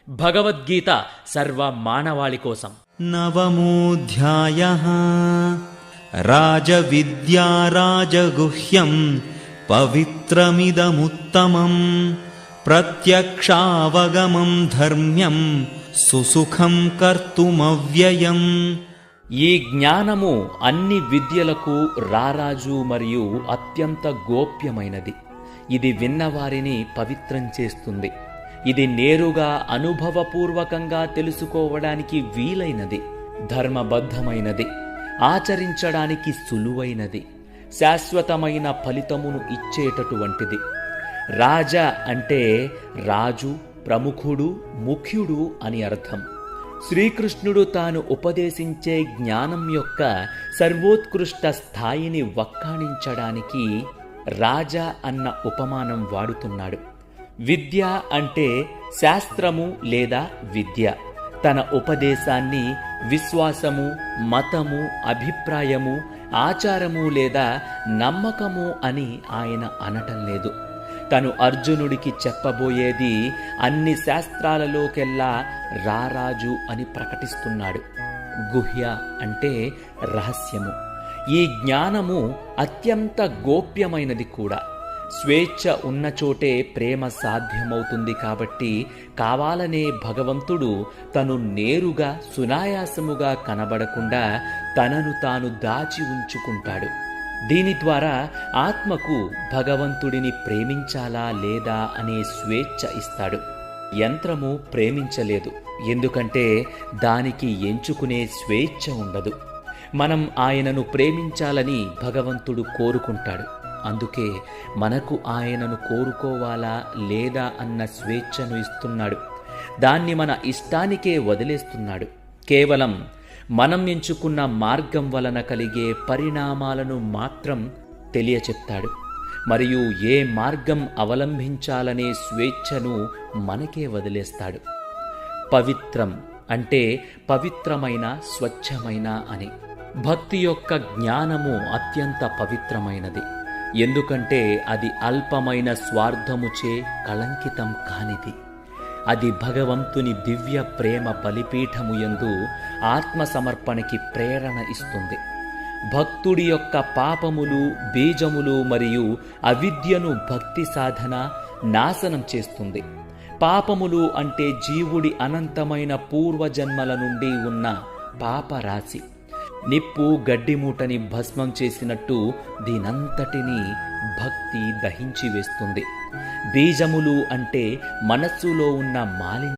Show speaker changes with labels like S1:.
S1: భగవద్గీత సర్వ మానవాళి కోసం.
S2: నవమోऽధ్యాయః రాజవిద్యా రాజగుహ్యం పవిత్రమిదముత్తమం ప్రత్యక్షావగమం ధర్మ్యం సుసుఖం కర్తుమవ్యయం.
S1: ఈ జ్ఞానము అన్ని విద్యలకు రారాజు మరియు అత్యంత గోప్యమైనది. ఇది విన్నవారిని పవిత్రం చేస్తుంది. ఇది నేరుగా అనుభవపూర్వకంగా తెలుసుకోవడానికి వీలైనది, ధర్మబద్ధమైనది, ఆచరించడానికి సులువైనది, శాశ్వతమైన ఫలితమును ఇచ్చేటటువంటిది. రాజ అంటే రాజు, ప్రముఖుడు, ముఖ్యుడు అని అర్థం. శ్రీకృష్ణుడు తాను ఉపదేశించే జ్ఞానం యొక్క సర్వోత్కృష్ట స్థాయిని వక్కాణించడానికి రాజా అన్న ఉపమానం వాడుతున్నాడు. విద్య అంటే శాస్త్రము లేదా విద్య. తన ఉపదేశాన్ని విశ్వాసము, మతము, అభిప్రాయము, ఆచారము లేదా నమ్మకము అని ఆయన అనటం లేదు. తను అర్జునుడికి చెప్పబోయేది అన్ని శాస్త్రాలలోకెల్లా రారాజు అని ప్రకటిస్తున్నాడు. గుహ్య అంటే రహస్యము. ఈ జ్ఞానము అత్యంత గోప్యమైనది కూడా. స్వేచ్ఛ ఉన్న చోటే ప్రేమ సాధ్యమవుతుంది. కాబట్టి కావాలనే భగవంతుడు తను నేరుగా సునాయాసముగా కనబడకుండా తనను తాను దాచి ఉంచుకుంటాడు. దీని ద్వారా ఆత్మకు భగవంతుడిని ప్రేమించాలా లేదా అనే స్వేచ్ఛ ఇస్తాడు. యంత్రము ప్రేమించలేదు, ఎందుకంటే దానికి ఎంచుకునే స్వేచ్ఛ ఉండదు. మనం ఆయనను ప్రేమించాలని భగవంతుడు కోరుకుంటాడు. అందుకే మనకు ఆయనను కోరుకోవాలా లేదా అన్న స్వేచ్ఛను ఇస్తున్నాడు. దాన్ని మన ఇష్టానికే వదిలేస్తున్నాడు. కేవలం మనం ఎంచుకున్న మార్గం వలన కలిగే పరిణామాలను మాత్రం తెలియచెప్తాడు. మరియు ఏ మార్గం అవలంబించాలనే స్వేచ్ఛను మనకే వదిలేస్తాడు. పవిత్రం అంటే పవిత్రమైన, స్వచ్ఛమైన అని. భక్తి యొక్క జ్ఞానము అత్యంత పవిత్రమైనది. ఎందుకంటే అది అల్పమైన స్వార్థముచే కళంకితం కానిది. అది భగవంతుని దివ్య ప్రేమ బలిపీఠము యందు ఆత్మసమర్పణకి ప్రేరణ ఇస్తుంది. భక్తుడి యొక్క పాపములు, బీజములు మరియు అవిద్యను భక్తి సాధన నాశనం చేస్తుంది. పాపములు అంటే జీవుడి అనంతమైన పూర్వజన్మల నుండి ఉన్న పాపరాశి. నిప్పు గడ్డిమూటని భస్మం చేసినట్టు దీనంతటినీ భక్తి దహించి వేస్తుంది. బీజములు అంటే మనస్సులో ఉన్న మాలిన్యం.